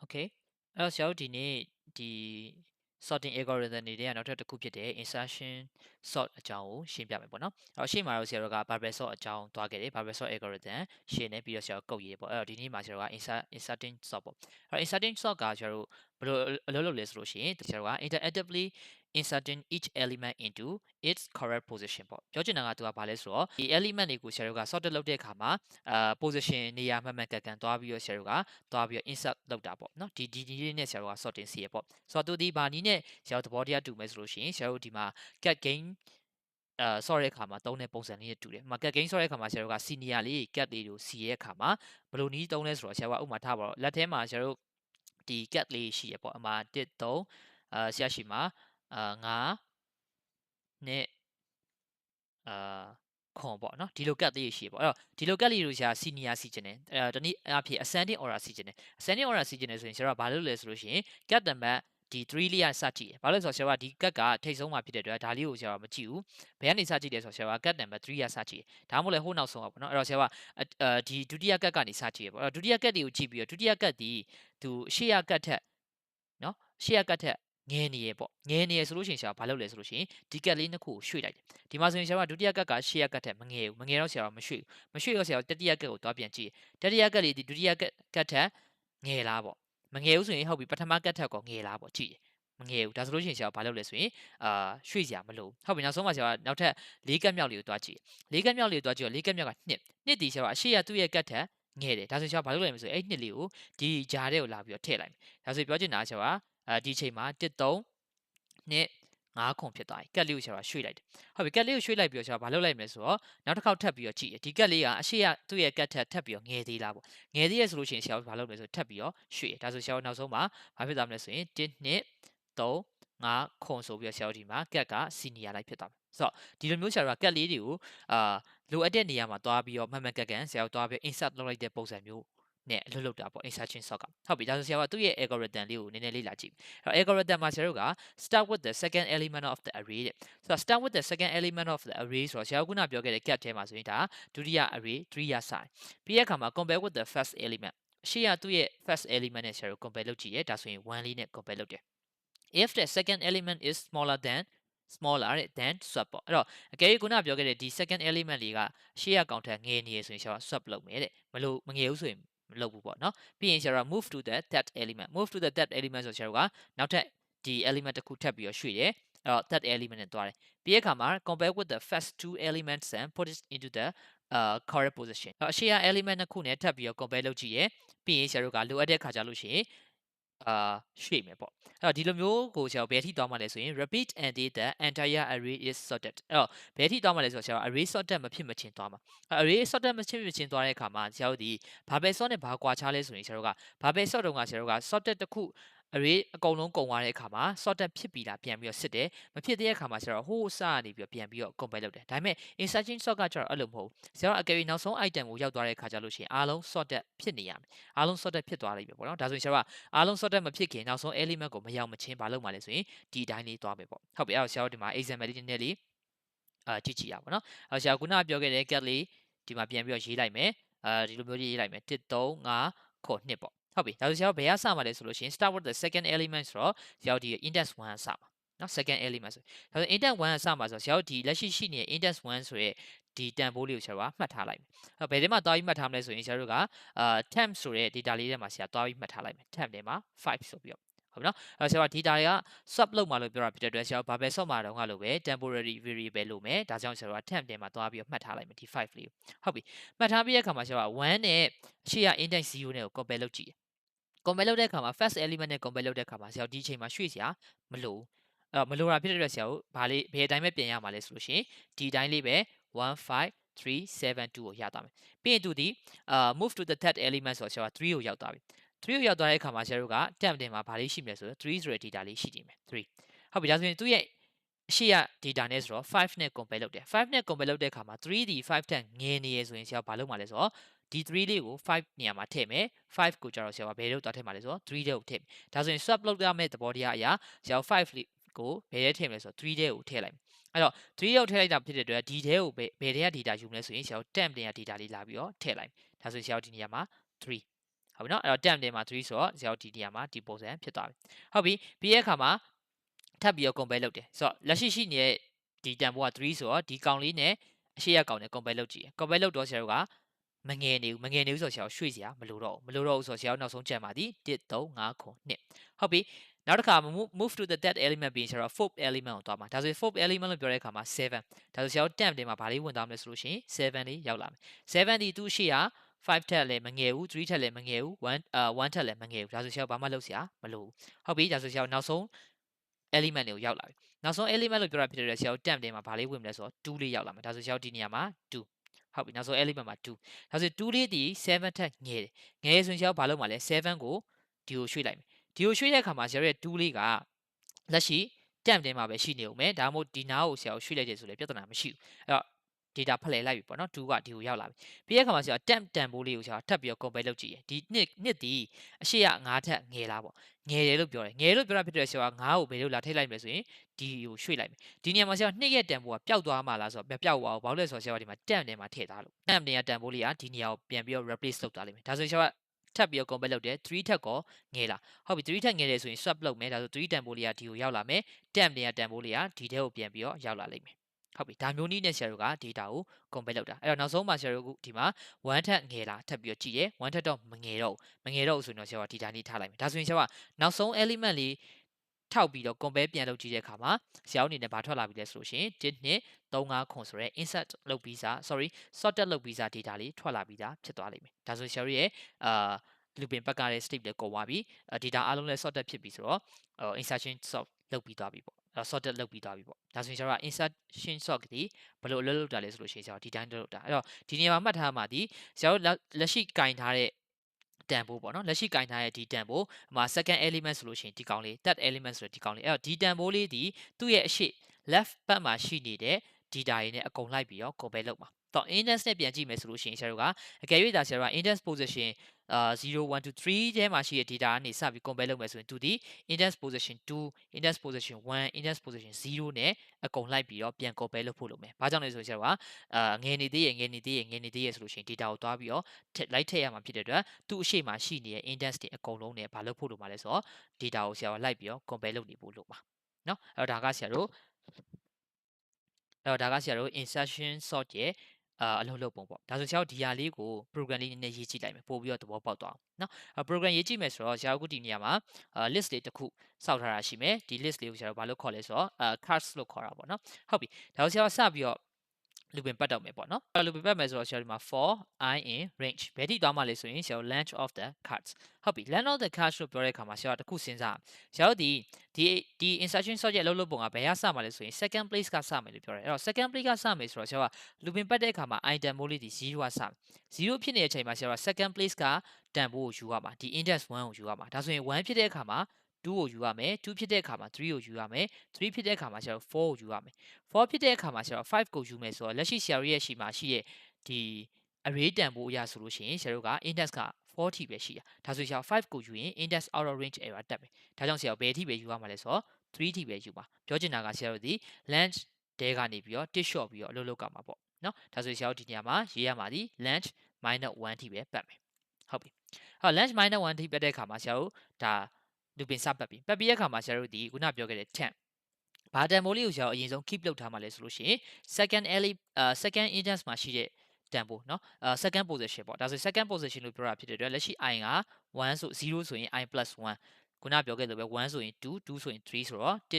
Okay အဲ့တော့ဆရာတို့ဒီနေ့ဒီ sorting algorithm တွေထဲကနောက်ထပ်တစ်ခုဖြစ်တဲ့ insertion sort အကြောင်းကိုရှင်းပြမယ်ပေါ့နော်အဲ့တော့ရှေ့မှာတော့ဆရာတို့က barbell sort အကြောင်းသွားခဲ့တယ် barbell sort algorithm ရှင်းနေပြီးတော့ဆရာတို့ကုတ်ရေးပေါ့အဲ့တော့ဒီနေ့မှာဆရာတို့က inserting sort ပေါ့အဲ့တော့ inserting sort ကဆရာတို့ဘယ်လိုအလုပ်လုပ်လဲဆိုလို့ရှိရင်ဆရာတို့က interactively inserting each element into its correct position ပေါ့ပြောချင်တာကသူကဘာလဲဆိုတော့ဒီ element တွေကိုဆရာတို့က sort လုပ်တဲ့အခါမှာposition နေရာမှန်မှန်ကန်ကန်သွားပြီးတော့ဆရာတို့ကသွားပြီးတော့ insert လုပ်တာပေါ့နော်ဒီလေးနဲ့ဆရာတို့က sorting စီရပေါ့ဆိုတော့သူဒီဘာနည်းနဲ့ဆရာတို့သဘောတရားတူမယ်ဆိုလို့ရှိရင်ဆရာတို့ဒီမှာ cat gain sort တဲ့အခါမှာသုံးတဲ့ပုံစံလေးနဲ့တူတယ်။cat gain sort တဲ့အခါမှာဆရာတို့က senior လေး cat လေးကိုစီရဲ့အခါမှာဘယ်လိုနည်းသုံးလဲဆိုတော့ဆရာကဥပမာထားပါတော့လက်ထဲမှာဆရာတို့ဒီ cat လေးရှိရပေါ့အမှာ1 3ဆရာရှိမှာ9နဲ့ခွန်ပေါ့နော်ဒီလိုကတ်လေးရှိပေါ့အဲ့တော့ဒီလိုကတ်လေးတို့ရှာ senior စီခြင်းတယ်တနည်းအားဖြင့် ascending order စီခြင်းတယ် ascending order စီခြင်းတယ်ဆိုရင်ဆရာကဘာလုပ်လဲဆိုလို့ရှိရင် cat တံပတ်ဒီ3လေးကစကြည့်တယ်ဘာလို့လဲဆိုတော့ဆရာကဒီကတ်ကထိတ်ဆုံးမှာဖြစ်တဲ့အတွက်ဒါလေးကိုဆရာကမကြည့်ဘူးဘယ်ကနေစကြည့်လဲဆိုတော့ဆရာကကတ်နံပါတ်3ကစကြည့်တယ်ဒါမှမဟုတ်လေဟိုနောက်ဆုံးပါပေါ့နော်အဲ့တော့ဆရာကဒီဒုတိယကတ်ကနေစကြည့်ရပေါ့အဲ့တော့ဒုတိယကတ်တွေကိုကြည့်ပြီးတော့ဒုတိယကတ်ဒီသူရှေ့ရကတ်ထက်နော်ရှေ့ရကတ်ထက်ငယ်နေရပေါ့ငယ်နေရဆိုလို့ရှိရင်ဆရာဘာလုပ်လဲဆိုလို့ရှိရင်ဒီကတ်လေးနှစ်ခုကိုရွှေ့လိုက်တယ်ဒီမှာဆိုရင်ဆရာကဒုတိယကတ်ကရှေ့ရကတ်ထက်မငယ်ဘူးမငယ်တော့ဆရာကမရွှေ့ဘူးမရွှေ့တော့ဆရာကတတိယကတ်ကိုသွားပြန်ကြည့်တတိယကတ်လေးဒီဒုတိယကတ်ထက်ငယ်လားပေါ့မငယ်ဘူးဆိုရင်ဟုတ်ပြီပထမကတ်ထက်ကောငယ်လားပေါ့ကြည့်မငယ်ဘူးဒါဆိုလို့ရှိရင်ဆရာကဘာလုပ်လဲဆိုရင်ရွှေ့စရာမလိုဟုတ်ပြီနောက်ဆုံးမှာဆရာကနောက်ထပ်၄ကတ်မြောက်လေးကိုတွားကြည့်၄ကတ်မြောက်လေးကိုတွားကြည့်တော့၄ကတ်မြောက်ကနှစ်ဒီဆရာကအရှိရသူ့ရဲ့ကတ်ထက်ငယ်တယ်ဒါဆိုဆရာကဘာလုပ်လိုက်မလဲဆိုရင်အဲ့နှစ်လေးကိုဒီဂျားထဲကိုလာပြီးတော့ထည့်လိုက်မယ်ဒါဆိုပြောချင်တာကဆရာကဒီအချိန်မှာ1 3နှစ်9ခုဖြစ်သွားပြီကက်လေးကိုဆရာကရွှေ့လိုက်တယ်ဟုတ်ပြီကက်လေးကိုရွှေ့လိုက်ပြီးတော့ဆရာကဘာလုပ်လိုက်မလဲဆိုတော့နောက်တစ်ခေါက်ထပ်ပြီးတော့ကြည့်ဒီကက်လေးကအရှိရသူ့ရဲ့ကက်ထက်ထပ်ပြီးတော့ငယ်သေးလားပေါ့ငယ်သေးရဆိုလို့ရှိရင်ဆရာကဘာလုပ်လဲဆိုထပ်ပြီးတော့ရွှေ့ဒါဆိုဆရာကနောက်ဆုံးမှာဘာဖြစ်သွားမလဲဆိုရင်1နှစ်3 5ခွန်ဆိုပြီးတော့ဆရာတို့ဒီမှာကက်ကစီနီယာလိုက်ဖြစ်သွားမယ်ဆိုတော့ဒီလိုမျိုးဆရာတို့ကကက်လေးတွေကိုလိုအပ်တဲ့နေရာမှာသွားပြီးတော့မှန်မှန်ကန်ကန်ဆရာတို့သွားပြီး insert လုပ်လိုက်တဲ့ပုံစံမျိုးနဲ့အလုပ်လုပ်တာပေါ့ insertion sort ကဟုတ်ပြီဒါဆိုဆရာကသူ့ရဲ့ algorithm လေးကိုနည်းနည်းလေးလာကြည့်အဲ့ algorithm မှာဆရာတို့က start with the second element of the array တဲ့ဆိုတော့ start with the second element of the array ဆိုတော့ဆရာကခုနပြောခဲ့တဲ့ cat ထဲမှာဆိုရင်ဒါဒုတိယ array 3ရစတယ်ပြီးတဲ့အခါမှာ compare with the first element ရှေ့ကသူ့ရဲ့ first element နဲ့ဆရာတို့ compare လုပ်ကြည့်ရဲဒါဆိုရင်1လေးနဲ့ compare လုပ်တယ် if the second element is smaller than than swap ပေါ့အဲ့တော့အကယ်၍ခုနပြောခဲ့တဲ့ဒီ second element လေးကရှေ့ကကောင်ထက်ငယ်နေရဆိုရင်ဆရာက swap လုပ်မယ်တဲ့မငယ်ဘူးဆိုရင်မလုပ်ဘူးပေါ့နော်ပြီးရင်ဆရာက move to the that element move to the that element ဆိုဆရာကနောက်ထပ်ဒီ element တစ်ခုထပ်ပြီးတော့ရွှေ့တယ်အဲ့တော့ that element နဲ့တွားတယ်ပြီးတဲ့အခါမှာ compare with the first two elements and put it into the correct position အရှေ့က element နှစ်ခုနဲ့ထပ်ပြီးတော့ compare လုပ်ကြည့်ရပြီးရင်ဆရာတို့ကလိုအပ်တဲ့ခါကြလို့ရှိရင်ရွှေ့မယ်ပေါ့အဲ့တော့ဒီလိုမျိုးကိုဆရာဘယ်ထိသွားမှလဲဆိုရင် repeat until the entire array is sorted အဲ့တော့ဘယ်ထိသွားမှလဲဆိုတော့ဆရာ array sorted မဖြစ်မချင်းသွားမှာ array sorted မဖြစ်မချင်းသွားတဲ့အခါမှာဆရာတို့ဒီ barbell sort နဲ့ဘာကွာခြားလဲဆိုရင်ဆရာတို့က barbell sort တုန်းကဆရာတို့က sorted တစ်ခု array အကုန်လုံးကုန်သွားတဲ့အခါမှာ sorted ဖြစ်ပြီလားပြန်ပြီးတော့စစ်တယ်မဖြစ်တဲ့အခါမှာဆရာတို့ဟိုးစကနေပြီးတော့ပြန်ပြီးတော့ compare လုပ်တယ်ဒါပေမဲ့ insertion sort ကကျတော့အဲ့လိုမဟုတ်ဘူးဆရာတို့အကယ်၍နောက်ဆုံး item ကိုရောက်သွားတဲ့အခါကျလို့ရှိရင်အားလုံး sorted ဖြစ်နေရမယ်အားလုံး sorted ဖြစ်သွားလိမ့်မယ်ပေါ့နော်ဒါဆိုရင်ဆရာတို့ကအားလုံး sorted မဖြစ်ခင်နောက်ဆုံး element ကိုမရောက်မချင်းဘာလုပ်မှလဲဆိုရင်ဒီအတိုင်းလေးသွားမယ်ပေါ့ဟုတ်ပြီအဲ့တော့ဆရာတို့ဒီမှာ example လေးနည်းနည်းလေးကြည့်ကြည့်ရပါတော့အဲ့ဆရာခုနပြောခဲ့တဲ့ cat လေးဒီမှာပြန်ပြီးတော့ရေးလိုက်မယ်ဒီလိုမျိုးရေးလိုက်မယ်1 3 5ခု2ပေါ့ဟုတ်ပြီဒါဆိုဆရာတို့ဘယ်ကစမှာလဲဆိုလို့ရှိရင် start with the second element ဆိုတော့ဆရာတို့ဒီ index 1စမှာနော် second element ဆိုဒါဆို index 1စမှာဆိုဆရာတို့ဒီလက်ရှိရှိနေတဲ့ index 1ဆိုရဲဒီတန်ဖိုးလေးကိုဆရာတို့ကမှတ်ထားလိုက်မယ်ဘယ်ထဲမှာသွားပြီးမှတ်ထားမလဲဆိုရင်ဆရာတို့ကtemp ဆိုတဲ့ data လေးထဲမှာဆရာသွားပြီးမှတ်ထားလိုက်မယ် temp ထဲမှာ5ဆိုပြီးတော့ဟုတ်ပြီနော်အဲ့ဆရာက data တွေက sub လုပ်မှာလို့ပြောတာဖြစ်တဲ့အတွက်ဆရာကဘာပဲ sub မှာတော့ငါလို့ပဲ temporary variable လို့မယ်ဒါကြောင့်ဆရာက temp ထဲမှာသွားပြီးတော့မှတ်ထားလိုက်မယ်ဒီ5လေးကိုဟုတ်ပြီမှတ်ထားပြီးတဲ့အခါမှာဆရာက1နဲ့အရှိရ index 0နဲ့ကို compare လုပ်ကြည့် compare လုပ်တဲ့အခါမှာ first element နဲ့ compare လုပ်တဲ့အခါမှာဆရာဒီအချိန်မှာရွှေ့စရာမလိုအဲ့မလိုတာဖြစ်တဲ့အတွက်ဆရာကိုဘာလေးဘယ်အတိုင်းပဲပြင်ရမှာလဲဆိုလို့ရှိရင်ဒီအတိုင်းလေးပဲ15372ကိုရသွားမယ်ပြီးရင်သူဒီ move to the third element ဆိုတော့ဆရာက3ကိုရောက်သွားပြီ3ကိုရောက်သွားတဲ့အခါမှာဆရာတို့က temp တင်မှာဘာလေးရှိမလဲဆိုတော့3ဆိုတဲ့ data လေးရှိနေမယ်3ဟုတ်ပြီဒါဆိုရင်သူ့ရဲ့အရှိရ data နဲ့ဆိုတော့5နဲ့ compare လုပ်တယ်5နဲ့ compare လုပ်တဲ့အခါမှာ3ဒီ5ထက်ငယ်နေရဆိုရင်ဆရာဘာလုပ်မှာလဲဆိုတော့ဒီ3လေးကို5နေရာမှာထည့်မယ်5ကိုကျတော့ဆရာကဘယ်လို့သွားထည့်မှာလဲဆိုတော့3ထဲကိုထည့်မယ်ဒါဆိုရင် swap လုပ်ရမယ့်သဘောတရားအရာဆရာ5လေးကိုဘယ်ထဲထည့်မလဲဆိုတော့3ထဲကိုထည့်လိုက်မယ်အဲ့တော့3ထဲကိုထည့်လိုက်တာဖြစ်တဲ့အတွက်ဒီထဲကိုဘယ်ထဲက data ယူမလဲဆိုရင်ဆရာတို့ temp တင်ရ data လေးလာပြီးတော့ထည့်လိုက်ဒါဆိုရင်ဆရာတို့ဒီနေရာမှာ3 ဟုတ်ပြီနော်အဲ့တော့ temp ထဲမှာ3ဆိုတော့ဆရာတို့ဒီနေရာမှာဒီပုံစံဖြစ်သွားပြီဟုတ်ပြီပြီးရဲ့အခါမှာထပ်ပြီးတော့ compare လုပ်တယ်ဆိုတော့လက်ရှိရှိနေတဲ့ဒီ temp က3ဆိုတော့ဒီကောင်လေးနဲ့အရှိရကောင်နဲ့ compare လုပ်ကြည့် compare လုပ်တော့ဆရာတို့ကမငယ်နေဘူးဆိုတော့ဆရာတို့ရွှေ့စရာမလိုတော့ဘူးဆိုတော့ဆရာတို့နောက်ဆုံးကြံပါသည်1 3 5ခု2ဟုတ်ပြီနောက်တစ်ခါ move to the third element ပြီးဆရာတို့ fourth element ကိုသွားမှာဒါဆိုရင် fourth element လို့ပြောတဲ့အခါမှာ7ဒါဆိုဆရာတို့ temp ထဲမှာဗာလေးဝင်သွားမလဲဆိုလို့ရှိရင်7လေးရောက်လာမယ်7ဒီသူ့ရှိရာ5ထက်လည်းမငယ်ဘူး3ထက်လည်းမငယ်ဘူး1ထက်လည်းမငယ်ဘူးဒါဆိုဆရာတို့ဘာမှလုပ်စရာမလိုဘူးဟုတ်ပြီဒါဆိုဆရာတို့နောက်ဆုံး element တွေကိုရောက်လာပြီနောက်ဆုံး element လို့ပြောတာဖြစ်တဲ့ဆရာတို့ temp ထဲမှာဗာလေးဝင်မလဲဆိုတော့2လေးရောက်လာမယ်ဒါဆိုဆရာတို့ဒီနေရာမှာ2ဟုတ်ပြီနောက်ဆုံး element မှာ2ဒါဆို2လေးဒီ7ထက်ငယ်တယ်ငယ်ရဆိုရင်ဆရာတို့ဘာလုပ်မှာလဲ7ကိုဒီကိုရွှေ့လိုက်မယ်ဒီကိုရွှေ့တဲ့အခါမှာဆရာတို့ရဲ့2လေးကလက်ရှိ temp ထဲမှာပဲရှိနေဦးမယ်ဒါမှမဟုတ်ဒီနားကိုဆရာတို့ရွှေ့လိုက်တယ်ဆိုလည်းပြဿနာမရှိဘူးအဲ့တော့ data ဖလှယ်လိုက်ပြီပေါ့နော်2ကဒီကိုရောက်လာပြီပြီးတဲ့အခါမှာဆရာ temp တန်ဖိုးလေးကိုဆရာထပ်ပြီးတော့ compare လုပ်ကြည့်ရဒီနှစ်ဒီအရှိရ9ထက်ငယ်လားပေါ့ငယ်တယ်လို့ပြောတယ်ငယ်တယ်လို့ပြောတာဖြစ်တဲ့ဆရာက9ကိုဘယ်လိုလာထိလိုက်မယ်ဆိုရင်ဒီကိုရွှေ့လိုက်မယ်ဒီနေရာမှာဆရာနှစ်ရဲ့တန်ဖိုးကပျောက်သွားမှာလားဆိုတော့မပျောက်ပါဘူးဘာလို့လဲဆိုတော့ဆရာဒီမှာ temp ထဲမှာထည့်ထားလို့ temp ထဲကတန်ဖိုးလေးကဒီနေရာကိုပြန်ပြီးတော့ replace လုပ်သွားလိမ့်မယ်ဒါဆိုရင်ဆရာထပ်ပြီးတော့ compare လုပ်တယ်3ထက်ကောငယ်လားဟုတ်ပြီ3ထက်ငယ်တယ်ဆိုရင် swap လုပ်မယ်ဒါဆို3တန်ဖိုးလေးကဒီကိုရောက်လာမယ် temp ထဲကတန်ဖိုးလေးကဒီထဲကိုပြန်ပြီးတော့ရောက်လာလိမ့်မယ်ဟုတ်ပြီဒါမျိုးနည်းနဲ့ဆရာတို့က data ကို compare လုပ်တာအဲ့တော့နောက်ဆုံးမှာဆရာတို့ဒီမှာ1ထက်ငယ်လားထပ်ပြီးတော့ကြည့်ရဲ1ထက်တော့မငယ်တော့ဘူးဆိုရင်တော့ဆရာကဒီတိုင်းလေးထားလိုက်မယ်ဒါဆိုရင်ဆရာကနောက်ဆုံး element လေးထောက်ပြီးတော့ compare ပြန်လုပ်ကြည့်တဲ့အခါမှာဆရာတို့အနေနဲ့ဘာထွက်လာပြီလဲဆိုလို့ရှိရင်1 2 3 5ခွန်ဆိုရဲ insert လုပ်ပြီးစား sorted လုပ်ပြီးစား data လေးထွက်လာပြီးသားဖြစ်သွားလိမ့်မယ်ဒါဆိုဆရာတို့ရဲ့looping ဘက်ကရဲ့ state လည်းကုန်သွားပြီ data အားလုံးလည်း sorted ဖြစ်ပြီဆိုတော့insertion sort လုပ်ပြီးသွားပြီပေါ့sorted လုပ်ပြီးသွားပြီပေါ့ဒါဆိုရင်ကျွန်တော်က insertion sort ကဒီဘယ်လိုအလုပ်လုပ်တာလဲဆိုလို့ရှိရင်ကျွန်တော်ဒီတိုင်းလုပ်တာအဲ့တော့ဒီနေရာမှာမှတ်ထားမှာဒီကျွန်တော်လက်ရှိကင်ထားတဲ့တန်ဖိုးပေါ့နော်လက်ရှိကင်ထားတဲ့ဒီတန်ဖိုးဟို second element ဆိုလို့ရှိရင်ဒီကောင်လေး third element ဆိုတော့ဒီကောင်လေးအဲ့တော့ဒီတန်ဖိုးလေးဒီသူ့ရဲ့အရှိ left ဘက်မှာရှိနေတဲ့ data တွေနဲ့အကုန်လိုက်ပြီးတော့ compare လုပ်မှာတော့ index နဲ့ပြန်ကြည့်မယ်ဆိုလို့ရှိရင်ဆရာတို့ကအကယ်၍ဒါဆရာတို့က index position 0 1 2 3ထဲမှာရှိတဲ့ data ကနေစပြီး compare လုပ်မယ်ဆိုရင်သူဒီ index position 2 index position 1 index position 0နဲ့အကုန်လိုက်ပြီးတော့ပြန် compare လုပ်ဖို့လုပ်မယ်။ဘာကြောင့်လဲဆိုရင်ဆရာတို့ကငယ်နေသေးရဲ့ဆိုလို့ရှိရင် data ကိုတွားပြီးတော့လိုက်ထည့်ရမှာဖြစ်တဲ့အတွက်သူ့အရှိမှရှိနေတဲ့ index တွေအကုန်လုံးနဲ့ဘာလုပ်ဖို့လုပ်မှာလဲဆိုတော့ data ကိုဆရာကလိုက်ပြီးတော့ compare လုပ်နေဖို့လုပ်မှာ။နော်အဲ့တော့ဒါကဆရာတို့insertion sort ရဲ့အလုပ်လုပ်ပုံပေါ့ဒါဆိုဆရာတို့ဒီဟာလေးကို program လေးနည်းနည်းရေးကြည့်လိုက်မယ်ပို့ပြီးတော့သဘောပေါက်သွားအောင်နော် program ရေးကြည့်မယ်ဆိုတော့ဆရာတို့ဒီနေရာမှာ list လေးတစ်ခုစောက်ထားတာရှိမယ်ဒီ list လေးကိုဆရာတို့ဘာလို့ခေါ်လဲဆိုတော့cards လို့ခေါ်တာပေါ့နော်ဟုတ်ပြီဒါဆိုဆရာတို့စပြီးတော့looping ပတ်တော့မယ်ပေါ့နော်looping ပတ်မယ်ဆိုတော့ဆရာဒီမှာ for I in range ဘယ်ထိသွားမှလဲဆိုရင်ဆရာတို့ length of the cards ဟုတ်ပြီ length of the cards လို့ပြောတဲ့အခါမှာဆရာတို့တစ်ခုစဉ်းစားဆရာတို့ဒီ insertion sort ရဲ့အလုပ်လုပ်ပုံကဘယ်ကစမှာလဲဆိုရင် second place ကစမယ်လို့ပြောတယ်အဲ့တော့ second place ကစမယ်ဆိုတော့ဆရာက looping ပတ်တဲ့အခါမှာ item မိုးလေးဒီ0ကစမယ်0ဖြစ်နေတဲ့အချိန်မှာဆရာက second place ကတန်ဖိုးကိုယူရမှာဒီ index 1ကိုယူရမှာဒါဆိုရင်1ဖြစ်တဲ့အခါမှာ2ကိုယူရမယ်2ဖြစ်တဲ့အခါမှာ3ကိုယူရမယ်3ဖြစ်တဲ့အခါမှာဆရာတို့4ကိုယူရမယ်4ဖြစ်တဲ့အခါမှာဆရာတို့5ကိုယူမယ်ဆိုတော့လက်ရှိဆရာတို့ရဲ့ရှိမှာရှိတဲ့ဒီ array တန်ဖိုးအရဆိုလို့ရှိရင်ဆရာတို့က index က4ထိပဲရှိတာဒါဆိုဆရာ5ကိုယူရင် index out of range error တက်မယ်ဒါကြောင့်ဆရာဘယ်ထိပဲယူရမှာလဲဆိုတော့3ထိပဲယူပါပြောချင်တာကဆရာတို့ဒီ length တဲကနေပြီးတော့ tick short ပြီးတော့အလုပ်လုပ်ကြမှာပေါ့နော်ဒါဆိုဆရာတို့ဒီနေရာမှာရေးရမှာဒီ length -1 ထိပဲပတ်မယ်ဟုတ်ပြီဟော length -1 ထိပတ်တဲ့အခါမှာဆရာတို့ဒါ looping စပတ်ပြီးတဲ့အခါမှာဆရာတို့ဒီခုနပြောခဲ့တဲ့ temp ဘာတန်ဖိုးလေးကိုဆရာတို့အရင်ဆုံး keep လုပ်ထားမှာလဲဆိုလို့ရှိရင် second index မှာရှိတဲ့တန်ဖိုးเนาะsecond position ပေါ့ဒါဆို second position လို့ပြောတာဖြစ်တဲ့အတွက်လက်ရှိ i က1ဆို0ဆိုရင် i + 1ခုနပြောခဲ့လို့ပဲ1ဆိုရင်2 2ဆိုရင်3ဆိုတော့1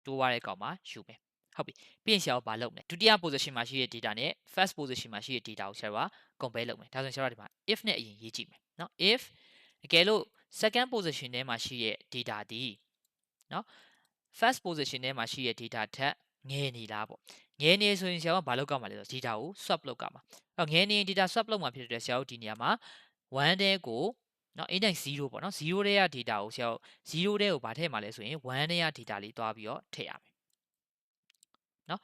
တိုးသွားတဲ့ကောင်မှာယူမယ်ဟုတ်ပြီပြီးရင်ဆရာတို့ဘာလုပ်မလဲဒုတိယ position မှာရှိတဲ့ data နဲ့ first position မှာရှိတဲ့ data ကိုဆရာတို့က compare လုပ်မယ်ဒါဆိုရင်ဆရာတို့ဒီမှာ if နဲ့အရင်ရေးကြည့်မယ်เนาะ if အကယ်လို့ second position ထဲမှာရှိတဲ့ data ဒီเนาะ first position ထဲမှာရှိတဲ့ data ထက်ငယ်နေလားပေါ့ငယ်နေဆိုရင်ဆရာကဘာလုပ်ကြမှာလဲဆိုတော့ data ကို swap လုပ်ကြမှာငယ်နေရင် data swap လုပ်မှာဖြစ်တဲ့ဆရာတို့ဒီနေရာမှာ1တဲကိုနော် index 0ပေါ့နော်0တဲက data ကိုဆရာတို့0တဲကိုဗာထည့်မှာလဲဆိုရင်1တဲက data လေးတွားပြီးတော့ထည့်ရမယ်နော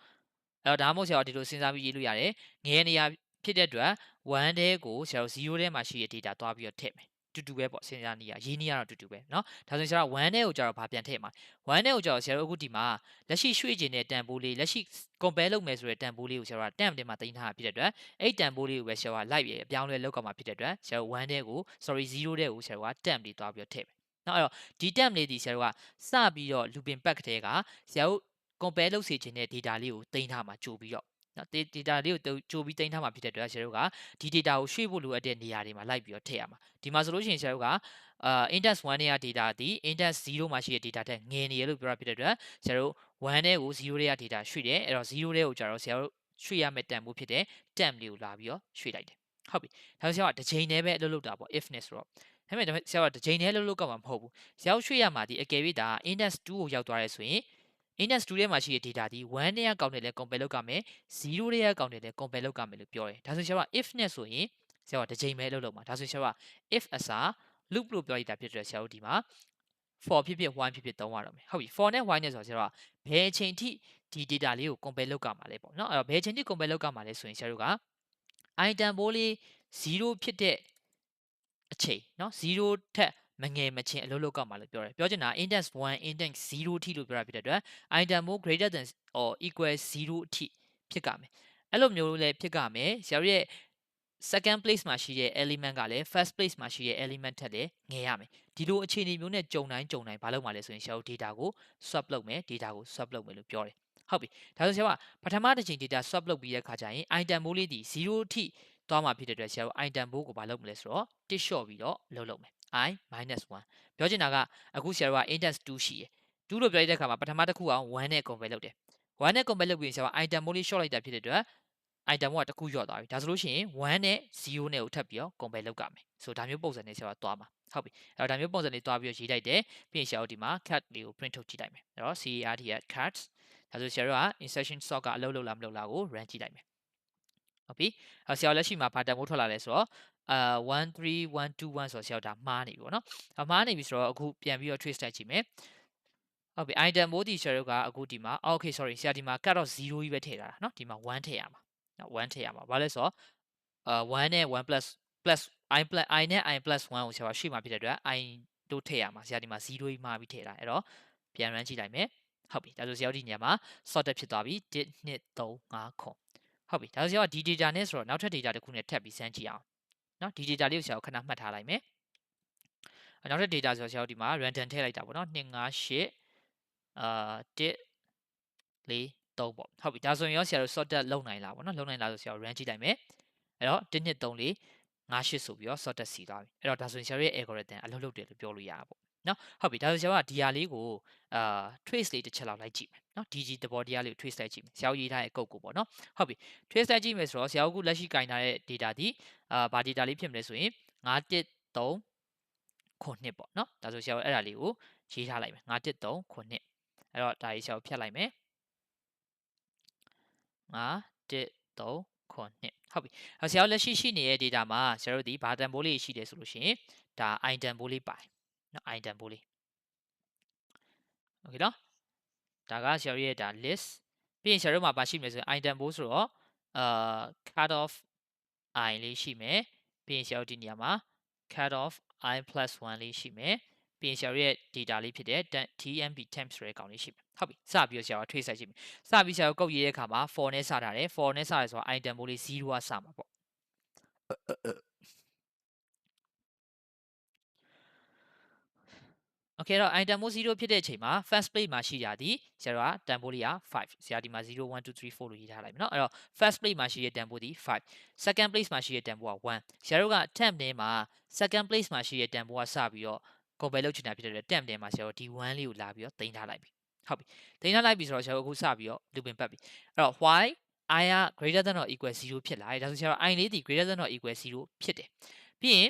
်အဲ့တော့ဒါမှမဟုတ်ဆရာတို့ဒီလိုစဉ်းစားပြီးရေးလို့ရတယ်ငယ်နေရဖြစ်တဲ့အတွက်1တဲကိုဆရာတို့0တဲမှာရှိတဲ့ data တွားပြီးတော့ထည့်မယ် တူတူပဲပေါ့စဉ်းစားနေရရေးနေရတော့တူတူပဲเนาะဒါဆိုရင်ဆရာက1နဲ့ကိုကြတော့ဘာပြန်ထည့်မှာ1နဲ့ကိုကြတော့ဆရာတို့အခုဒီမှာလက်ရှိရွှေ့ခြင်းတဲ့တန်ဖိုးလေးလက်ရှိ compare လုပ်မယ်ဆိုတဲ့တန်ဖိုးလေးကိုဆရာက temp ထဲမှာတင်ထားတာဖြစ်တဲ့အတွက်အဲ့တန်ဖိုးလေးကိုပဲဆရာက live ရအပြောင်းလဲလောက်ကမှာဖြစ်တဲ့အတွက်ဆရာတို့1တဲ့ကို sorry 0တဲ့ကိုဆရာက temp လေးတွားပြီးတော့ထည့်မယ်เนาะအဲ့တော့ဒီ temp လေးဒီဆရာတို့ကစပြီးတော့ looping back တဲ့ကဆရာတို့ compare လုပ်စေခြင်းတဲ့ data လေးကိုတင်ထားမှာကြိုပြီးတော့နော် data လေးကိုကြိုပြီးတင်ထားမှာဖြစ်တဲ့အတွက်ဆရာတို့ကဒီ data ကိုရွှေ့ဖို့လိုအပ်တဲ့နေရာတွေမှာလိုက်ပြီးတော့ထည့်ရမှာဒီမှာဆိုလို့ရှိရင်ဆရာတို့ကindex 1နဲ့က data ဒီ index 0မှာရှိတဲ့ data တက်ငယ်နေရလို့ပြောတာဖြစ်တဲ့အတွက်ဆရာတို့1နဲ့ကို0တဲ့က data ရွှေ့တယ်အဲ့တော့0တဲ့ကိုကြတော့ဆရာတို့ရွှေ့ရမယ့်တန်ဖိုးဖြစ်တဲ့ temp လေးကိုလာပြီးတော့ရွှေ့လိုက်တယ်ဟုတ်ပြီဒါဆိုဆရာကတစ်ချိန်တည်းပဲအလုပ်လုပ်တာပေါ့ if နဲ့ဆိုတော့ဒါပေမဲ့ဆရာကတစ်ချိန်တည်းလုပ်ကမှာမဟုတ်ဘူးဆရာတို့ရွှေ့ရမှာဒီအကယ်၍ဒါ index 2ကိုရောက်သွားရဲဆိုရင် index 2ထဲမှာရှိတဲ့ data ဒီ1နဲ့ကကောက်တယ်လဲ compare လုပ်ရမယ်0တဲ့ကကောက်တယ်လဲ compare လုပ်ရမယ်လို့ပြောတယ်ဒါဆိုဆရာက if နဲ့ဆိုရင်ဆရာကတစ်ချိန်ပဲလုပ်လို့မှာဒါဆိုဆရာက if အစား loop လို့ပြောရတာဖြစ်တဲ့ဆရာတို့ဒီမှာ for ဖြစ်ဖြစ် while ဖြစ်ဖြစ်သုံးရတော့မယ်ဟုတ်ပြီ for နဲ့ while နဲ့ဆိုတော့ဆရာတို့ကဘယ်အချိန်ထိဒီ data လေးကို compare လုပ်ရမှာလဲပေါ့เนาะအဲ့တော့ဘယ်အချိန်ထိ compare လုပ်ရမှာလဲဆိုရင်ဆရာတို့က item ဘိုးလေး0ဖြစ်တဲ့အချိန်เนาะ0ထက်မငယ်မချင်းအလုပ်လုပ်ကမှာလို့ပြောတယ်ပြောချင်တာ index 1 index 0အထိလို့ပြောတာဖြစ်တဲ့အတွက် item မို့ greater than or equal 0အထိဖြစ်ကမယ်အဲ့လိုမျိုးလည်းဖြစ်ကမယ်ဆရာတို့ရဲ့ second place မှာရှိတဲ့ element ကလည်း first place မှာရှိတဲ့ element ထက်လည်းငယ်ရမယ်ဒီလိုအခြေအနေမျိုးနဲ့ကြုံတိုင်းဘာလုပ်မှာလဲဆိုရင်ဆရာတို့ data ကို swap လုပ်မယ် data ကို swap လုပ်မယ်လို့ပြောတယ်ဟုတ်ပြီဒါဆိုဆရာကပထမတစ်ချိန် data swap လုပ်ပြီးတဲ့ခါကျရင် item မိုးလေးဒီ0အထိသွားမှာဖြစ်တဲ့အတွက်ဆရာတို့ item ဘိုးကိုဘာလုပ်မလဲဆိုတော့တစ်လျှော့ပြီးတော့လုပ်မယ် i minus 1ပြောချင်တာကအခုဆရာတို့က index 2ရှိရယ်2လို့ပြောလိုက်တဲ့အခါမှာပထမတစ်ခုအောင်1နဲ့ compare လုပ်တယ်1နဲ့ compare လုပ်ပြီးရင်ဆရာက item ဘိုးလေး short လိုက်တာဖြစ်တဲ့အတွက် item ကတစ်ခုလျော့သွားပြီဒါဆိုလို့ရှိရင်1နဲ့0နဲ့ကိုထပ်ပြီးတော့ compare လုပ်ကြမယ်ဆိုဒါမျိုးပုံစံနဲ့ဆရာကသွားမှာဟုတ်ပြီအဲ့တော့ဒါမျိုးပုံစံလေးသွားပြီးတော့ရေးလိုက်တယ်ပြီးရင်ဆရာတို့ဒီမှာ cat လေးကို print ထုတ်ကြည့်လိုက်မယ်အဲ့တော့ cart ရဲ့ cat ဒါဆိုဆရာတို့က insertion sort ကအလုပ်လုပ်လားမလုပ်လားကို run ကြည့်လိုက်မယ်ဟုတ်ပြီဆရာလက်ရှိမှာဘာတန်ဖိုးထွက်လာလဲဆိုတော့13121ဆိုတော့ဆရာဒါမှားနေပြီပေါ့နော်မှားနေပြီဆိုတော့အခုပြန်ပြီးတော့ trace တိုက်ကြည့်မယ်ဟုတ်ပြီ item ဘိုးဒီဆရာတို့ကအခုဒီမှာ okay sorry ဆရာဒီမှာ cut off 0ကြီးပဲထည့်ထားတာเนาะဒီမှာ1ထည့်ရမှာ1ထည့်ရမှာဘာလဲဆိုတော့1နဲ့1 plus i နဲ့ i plus 1ကိုဆရာကရှေ့မှာဖြစ်တဲ့အတွက် i တို့ထည့်ရမှာဆရာဒီမှာ0ကြီးမှားပြီးထည့်တာအဲ့တော့ပြန် run ကြည့်လိုက်မယ်ဟုတ်ပြီဒါဆိုဆရာတို့ဒီညမှာ sorted ဖြစ်သွားပြီ1 2 3 5ခုဟုတ်ပြီဒါဆိုဆရာကဒီ data နဲ့ဆိုတော့နောက်ထပ် data တစ်ခုနဲ့ထပ်ပြီးစမ်းကြည့်အောင်เนาะဒီ data လေးကိုဆရာကခဏမှတ်ထားလိုက်မယ်နောက်ထပ် data ဆိုတော့ဆရာတို့ဒီမှာ random ထည့်လိုက်တာပေါ့เนาะ2 5 8 1 4 3ပေါ့ဟုတ်ပြီဒါဆိုရင်ရောဆရာတို့ sorted လုပ်နိုင်လားပေါ့နော်လုပ်နိုင်လားဆိုဆရာတို့ run ကြည့်လိုက်မယ်အဲ့တော့1 2 3 4 5 8ဆိုပြီးတော့ sorted စီသွားပြီအဲ့တော့ဒါဆိုရင်ဆရာတို့ရဲ့ algorithm အလုပ်လုပ်တယ်လို့ပြောလို့ရတာပေါ့နော်ဟုတ်ပြီဒါဆိုဆရာကဒီဟာလေးကိုtrace လေးတစ်ချက်လောက်လိုက်ကြည့်မယ်နော် DG သဘောတရားလေးကို trace လိုက်ကြည့်မယ်ဆရာတို့ရေးထားတဲ့ code ကိုပေါ့နော်ဟုတ်ပြီ trace လိုက်ကြည့်မယ်ဆိုတော့ဆရာတို့ကလက်ရှိကင်ထားတဲ့ data ဒီဘာ data လေးဖြစ်မလဲဆိုရင်913ခုနှစ်ပေါ့နော်ဒါဆိုဆရာတို့အဲ့ဒါလေးကိုရေးထားလိုက်မယ်913ခုနှစ်အဲ့တော့ဒါကြီးဆရာတို့ဖြတ်လိုက်မယ်5 1 3ခုနှစ်ဟုတ်ပြီဆရာတို့လက်ရှိရှိနေတဲ့ data မှာဆရာတို့ဒီဘာတန်ဖိုးလေးရှိတယ်ဆိုလို့ရှိရင်ဒါ i တန်ဖိုးလေးပါတယ်နော် i တန်ဖိုးလေးโอเคနော်ဒါကဆရာတို့ရဲ့ဒါ list ပြီးရင်ဆရာတို့မှာပါရှိမယ်ဆိုရင် i တန်ဖိုးဆိုတော့cut off i လေးရှိမယ်ပြီးရင်ဆရာတို့ဒီနေရာမှာ cut off i plus 1လေးရှိမယ်ပြီးရင်ဆရာတို့ရဲ့ data လေးဖြစ်တဲ့ tmp temp ဆိုတဲ့ကောင်လေးရှိမယ်ဟုတ်ပြီစပြီးတော့ဆရာတို့ထွေးဆိုင်ကြည့်မယ်စပြီးဆရာတို့ကုတ်ရေးတဲ့အခါမှာ for နဲ့စထားတယ် for နဲ့စတယ်ဆိုတော့ item ဘိုးလေး0ကစမှာပေါ့โอเคတော့ item ဘိုး0ဖြစ်တဲ့အချိန်မှာ first place မှာရှိတာဒီဆရာတို့ကတန်ဖိုးလေးက5ဆရာဒီမှာ0 1 2 3 4လို့ရေးထားလိုက်မယ်เนาะအဲ့တော့ first place မှာရှိတဲ့တန်ဖိုးဒီ5 second place မှာရှိတဲ့တန်ဖိုးက1ဆရာတို့က temp ထဲမှာ second place မှာရှိတဲ့တန်ဖိုးကစပြီးတော့ compare လုပ်ချင်တာဖြစ်တဲ့အတွက် temp ထဲမှာဆရာတို့ဒီ1လေးကိုလာပြီးတော့တင်ထားလိုက်ပြီဟုတ်ပြီတင်ထားလိုက်ပြီဆိုတော့ဆရာတို့အခုစပြီးတော့ looping ပတ်ပြီအဲ့တော့ why i က greater than or equal 0ဖြစ်လာတယ်ဒါဆိုဆရာတို့ i လေးဒီ greater than or equal 0ဖြစ်တယ်ပြီးရင်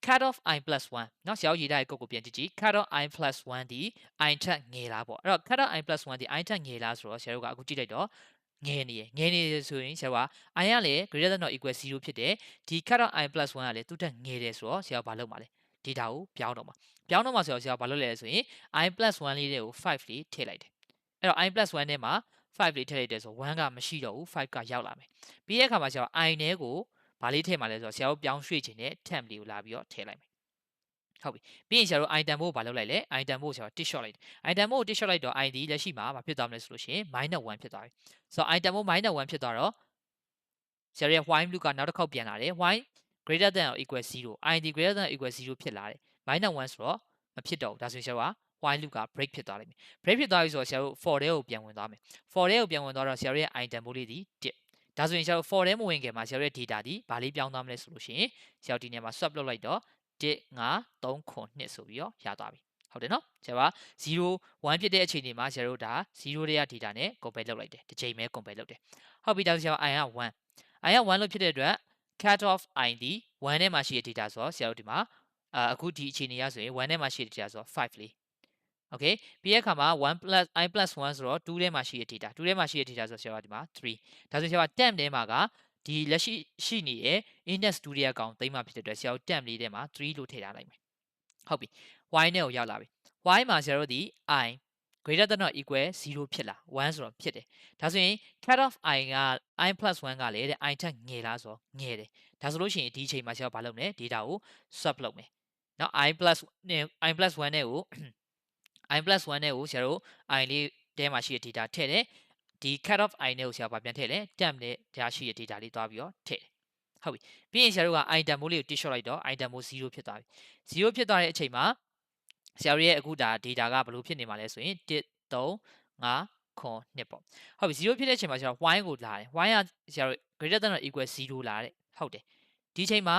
cut off i plus 1เนาะဆရာတို့ရေးထားတဲ့ code ကိုပြန်ကြည့်ကြည့် cut off i plus 1ဒီ i ထက်ငယ်လားပေါ့အဲ့တော့ cut off i plus 1ဒီ i ထက်ငယ်လားဆိုတော့ဆရာတို့ကအခုကြည့်လိုက်တော့ငယ်နေဆိုရင်ဆရာက i ကလည်း greater than or equal 0ဖြစ်တယ်ဒီ cut off i plus 1ကလည်းသူ့ထက်ငယ်တယ်ဆိုတော့ဆရာကဘာလုပ်မှာလဲ data ကိုပြောင်းတော့မှာဆိုတော့ဆရာကဘာလုပ်လဲဆိုရင် i plus 1လေးတွေကို5လေးထည့်လိုက်တယ်အဲ့တော့ i plus 1ထဲမှာ5လေးထည့်လိုက်တယ်ဆို1ကမရှိတော့ဘူး5ကရောက်လာမယ်ပြီးတဲ့အခါမှာဆရာက i နဲ့ကိုဘာလေးထည့်မှာလဲဆိုတော့ဆရာတို့ပြောင်းရွှေ့ခြင်းနဲ့ temp လေးကိုလာပြီးတော့ထည့်လိုက်မယ် ဟုတ်ပြီပြီးရင်ဆရာတို့ item ကိုဘာလုပ်လိုက်လဲ item ကိုဆရာတို့ tick short လိုက်တယ် item ကို tick short လိုက်တော့ id လက်ရှိမှာမဖြစ်သွားမလဲဆိုလို့ရှိရင် -1 ဖြစ်သွားပြီဆိုတော့ item ကို -1 ဖြစ်သွားတော့ဆရာတို့ရဲ့ while loop ကနောက်တစ်ခေါက်ပြန်လာတယ် while greater than or equal 0 id greater than or equal 0ဖြစ်လာတယ်-1ဆိုတော့မဖြစ်တော့ဘူးဒါဆိုရင်ဆရာတို့က while loop က break ဖြစ်သွားလိမ့်မယ် break ဖြစ်သွားပြီဆိုတော့ဆရာတို့ for ထဲကိုပြန်ဝင်သွားမယ် for ထဲကိုပြန်ဝင်သွားတော့ဆရာတို့ရဲ့ item ဘိုးလေးဒီ1ဒါဆိုရင်ဆရာတို့ for ထဲမဝင်ခင်မှာဆရာတို့ရဲ့ data ဒီဘာလေးပြောင်းသွားမလဲဆိုလို့ရှိရင်ဆရာတို့ဒီနေရာမှာ swap လုပ်လိုက်တော့1 5 3 9ဆိုပြီးတော့ရသွားပြီဟုတ်တယ်နော်ဆရာက0 1ဖြစ်တဲ့အချိန်ဒီမှာဆရာတို့ဒါ0တွေက data နဲ့ compare လုပ်လိုက်တယ်တစ်ချိန်ပဲ compare လုပ်တယ်ဟုတ်ပြီဒါဆိုဆရာက i က1 i က1လို့ဖြစ်တဲ့အတွက် cut off i ဒီ1ထဲမှာရှိတဲ့ data ဆိုတော့ဆရာတို့ဒီမှာအခုဒီအခြေအနေရဆိုရင်1ထဲမှာရှိတဲ့ data ဆိုတော့5လေး okay ပြီးတဲ့အခါမှာ1 plus i plus 1ဆိုတော့2ထဲမှာရှိတဲ့ data 2ထဲမှာရှိတဲ့ data ဆိုတော့ဆရာကဒီမှာ3ဒါဆိုဆရာက temp ထဲမှာကဒီလက်ရှိရှိနေတဲ့ index 2ရဲ့အကောင်သိမ်းမှာဖြစ်တဲ့အတွက်ဆရာတို့ temp လေးထဲမှာ3လို့ထည့်ထားလိုက်မယ်ဟုတ်ပြီ y နဲ့ကိုရောက်လာပြီ y မှာဆရာတို့ဒီ i greater than or equal 0ဖြစ်လား1ဆိုတော့ဖြစ်တယ်ဒါဆိုရင် cut off i က i plus 1ကလည်းတဲ့ i ထက်ငယ်လားဆိုတော့ငယ်တယ်ဒါဆိုလို့ရှိရင်ဒီအချိန်မှာဆရာဘာလုပ်မလဲ data ကို swap လုပ်မယ်နော် i plus 1နဲ့ကို i plus 1နဲ့ကိုဆရာတို့ i လေးထဲမှာရှိတဲ့ data ထည့်တယ်ဒီ cut off i နဲ့ကိုဆရာဘာပြန်ထည့်လဲ temp နဲ့ဒါရှိတဲ့ data လေးတွားပြီးတော့ထည့်တယ်ဟုတ်ပြီပြီးရင်ဆရာတို့က item မိုးလေးကို tick short လိုက်တော့ item မိုး0ဖြစ်သွားပြီ0ဖြစ်သွားတဲ့အချိန်မှာဆရာတို့ရဲ့အခုဒါ data ကဘယ်လိုဖြစ်နေမှာလဲဆိုရင်1 3 5 2ပေါ့ဟုတ်ပြီ0ဖြစ်တဲ့အချိန်မှာဆရာတို့ y ကိုလာတယ် y ကဆရာတို့ greater than or equal 0လာတဲ့ဟုတ်တယ်ဒီအချိန်မှာ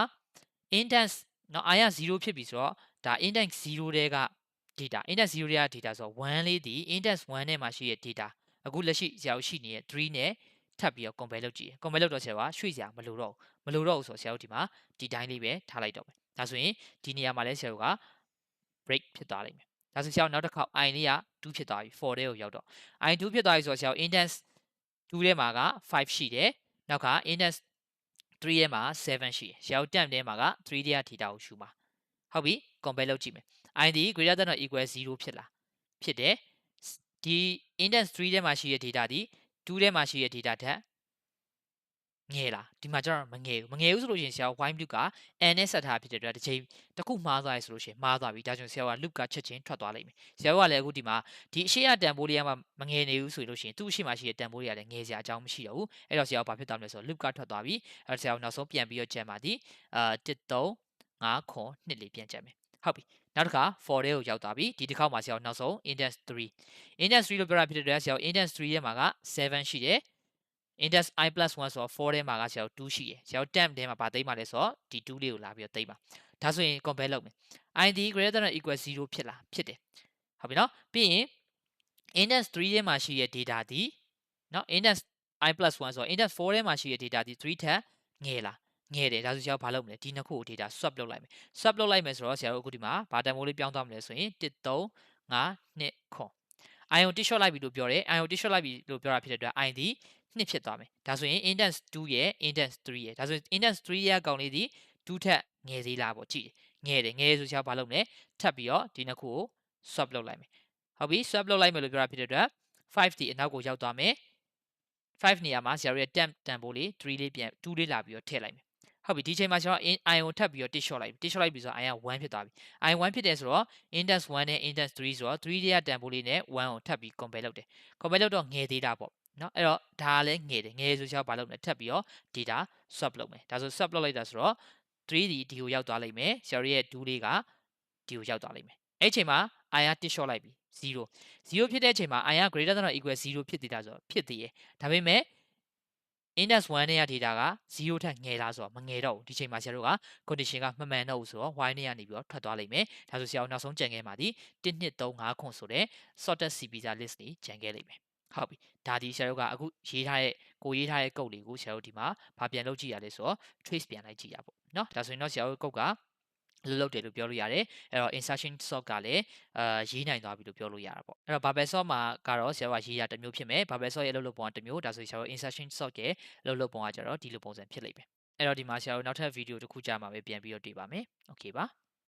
index နော် i က0ဖြစ်ပြီဆိုတော့ဒါ index 0တဲက data index 0ရဲ့ data ဆိုတော့1လေးဒီ index 1ထဲမှာရှိတဲ့ data အခုလက်ရှိဆရာတို့ရှိနေတဲ့3နဲ့ထပ်ပြီးတော့ compare လုပ်ကြည့် compare လုပ်တော့ဆရာကရွှေ့စရာမလိုတော့ဘူးဆိုတော့ဆရာတို့ဒီမှာဒီတိုင်းလေးပဲထားလိုက်တော့မယ်ဒါဆိုရင်ဒီနေရာမှာလဲဆရာတို့က break ဖြစ်သွားလိမ့်မယ်ဒါဆိုဆရာတို့နောက်တစ်ခေါက် i လေးက2ဖြစ်သွားပြီ4ထဲကိုရောက်တော့ i 2ဖြစ်သွားပြီဆိုတော့ဆရာတို့ index 2ထဲမှာက5ရှိတယ်နောက်က index 3ထဲမှာ7ရှိတယ်ဆရာတို့ temp ထဲမှာက3ထဲက data ကိုရှုမှာဟုတ်ပြီ compare လုပ်ကြည့်မယ် i ဒီ greater than or equal 0ဖြစ်လားဖြစ်တယ်ဒီ index 3ထဲမှာရှိတဲ့ data ဒီ2ထဲမှာရှိတဲ့ data ထက်ငယ်လားဒီမှာကျတော့မငယ်ဘူးဆိုလို့ရှိရင်ဆရာ while loop က n နဲ့ဆက်ထားဖြစ်တဲ့အတွက်တစ်ချိန်တစ်ခုမှားသွားရဆိုလို့ရှိရင်မှားသွားပြီဒါကြောင့်ဆရာက loop ကချက်ချင်းထွက်သွားလိမ့်မယ်ဆရာကလည်းအခုဒီမှာဒီအရှိရတန်ဖိုးလေးကမှမငယ်နေဘူးဆိုလို့ရှိရင်သူ့အရှိမှရှိတဲ့တန်ဖိုးတွေကလည်းငယ်စရာအကြောင်းမရှိတော့ဘူးအဲ့တော့ဆရာကဘာဖြစ်သွားမလဲဆိုတော့ loop ကထွက်သွားပြီအဲ့တော့ဆရာကနောက်ဆုံးပြန်ပြီးတော့ကြံပါသည်1 3 5 2လေးပြန်ကြံမယ်ဟုတ်ပြီနောက်တစ်ခါ for ထဲကိုရောက်သွားပြီဒီတစ်ခေါက်မှာဆရာနောက်ဆုံး index 3 index 3လို့ပြောတာဖြစ်တဲ့အတွက်ဆရာ index 3ရဲ့မှာက7ရှိတယ် index i plus 1ဆိုတော့4ထဲမှာကဆရာတို့2ရှိတယ်ဆရာတို့ temp ထဲမှာဗာသိမ်းပါလဲဆိုတော့ဒီ2လေးကိုလာပြီးတော့သိမ်းပါဒါဆိုရင် compare လုပ်မယ် i ဒီ greater than or equal 0ဖြစ်လားဖြစ်တယ်ဟုတ်ပြီနော်ပြီးရင် index 3ထဲမှာရှိတဲ့ data ဒီနော် index i plus 1ဆိုတော့ index 4ထဲမှာရှိတဲ့ dataဒီ3ထက်ငယ်လားငယ်တယ်ဒါဆိုဆရာတို့ဘာလုပ်မလဲဒီနှစ်ခုကို data swap လုပ်လိုက်မယ် swap လုပ်လိုက်မယ်ဆိုတော့ဆရာတို့အခုဒီမှာဘာတန်ဖိုးလေးပြောင်းသွားမလဲဆိုရင်1 3 5 2 ion tick short လိုက်ပြီလို့ပြောတယ် ion tick short လိုက်ပြီလို့ပြောတာဖြစ်တဲ့အတွက် i ဒီ2ဖြစ်သွားမယ်ဒါဆိုရင် index 2ရဲ့ index 3ရဲ့ဒါဆိုရင် index 3ရဲ့အကောင်လေးဒီ2ထက်ငယ်သေးလားပေါ့ကြည့်ငယ်တယ်ဆိုဆရာဘာလုပ်မလဲထပ်ပြီးတော့ဒီနှစ်ခုကို swap လုပ်လိုက်မယ်ဟုတ်ပြီ swap လုပ်လိုက်မယ်လို့ပြောတာဖြစ်တဲ့အတွက်5ဒီအနောက်ကိုရောက်သွားမယ်5နေရာမှာဆရာတို့ရဲ့ temp တန်ဖိုးလေး3လေးပြန်2လေးလာပြီးတော့ထည့်လိုက်မယ်ဟုတ်ပြီဒီချိန်မှာကျွန်တော် ion ထပ်ပြီးတော့ tick short လိုက်ပြီ tick short လိုက်ပြီဆိုတော့ ion 1ဖြစ်သွားပြီ ion 1ဖြစ်တယ်ဆိုတော့ index 1နဲ့ index 3ဆိုတော့3ရဲ့တန်ဖိုးလေးနဲ့1ကိုထပ်ပြီး compare လုပ်တယ် compare လုပ်တော့ငယ်သေးတာပေါ့နော်အဲ့တော့ဒါကလည်းငယ်တယ်ငယ်ဆိုကျွန်တော်ဘာလုပ်မလဲထပ်ပြီးတော့ data swap လုပ်မယ်ဒါဆို swap လုပ်လိုက်တာဆိုတော့3ဒီဒီကိုရောက်သွားလိမ့်မယ်ဆရာတို့ရဲ့2လေးကဒီကိုရောက်သွားလိမ့်မယ်အဲ့ချိန်မှာ i က tick short လိုက်ပြီ0ဖြစ်တဲ့အချိန်မှာ i က greater than or equal 0ဖြစ်သေးတာဆိုတော့ဖြစ်သေးရဲ့ဒါပေမဲ့ index 1နဲ့ရ data က0ထက်ငယ်လားဆိုတော့မငယ်တော့ဘူးဒီချိန်မှာဆရာတို့က condition ကမမှန်တော့ဘူးဆိုတော့ y နဲ့ကနေပြီးတော့ထွက်သွားလိမ့်မယ်ဒါဆိုဆရာတို့နောက်ဆုံးကြံခဲ့ပါသည်1 2 3 5ခွန်ဆိုတဲ့ sorted c pizza list လေးကြံခဲ့လိမ့်မယ်ဟုတ်ပြီဒါဒီဆရာတို့ကအခုရေးထားတဲ့ကိုရေးထားတဲ့ကုတ်လေးကိုဆရာတို့ဒီမှာဗာပြန်လုပ်ကြည့်ရလဲဆိုတော့ trace ပြန်လိုက်ကြည့်ရပေါ့เนาะဒါဆိုရင်တော့ဆရာတို့ကုတ်ကလုပ်တယ်လို့ပြောလို့ရတယ်အဲ့တော့ insertion sort ကလည်းရေးနိုင်သွားပြီလို့ပြောလို့ရတာပေါ့အဲ့တော့ bubble sort မှာကတော့ဆရာကရေးရတစ်မျိုးဖြစ်မယ် bubble sort ရဲ့အလုပ်လုပ်ပုံကတစ်မျိုးဒါဆိုရင်ဆရာတို့ insertion sort ရဲ့အလုပ်လုပ်ပုံကကြတော့ဒီလိုပုံစံဖြစ်လိမ့်မယ်အဲ့တော့ဒီမှာဆရာတို့နောက်ထပ်ဗီဒီယိုတစ်ခုကြာမှာပဲပြန်ပြီးတော့တွေ့ပါမယ် okay ပါ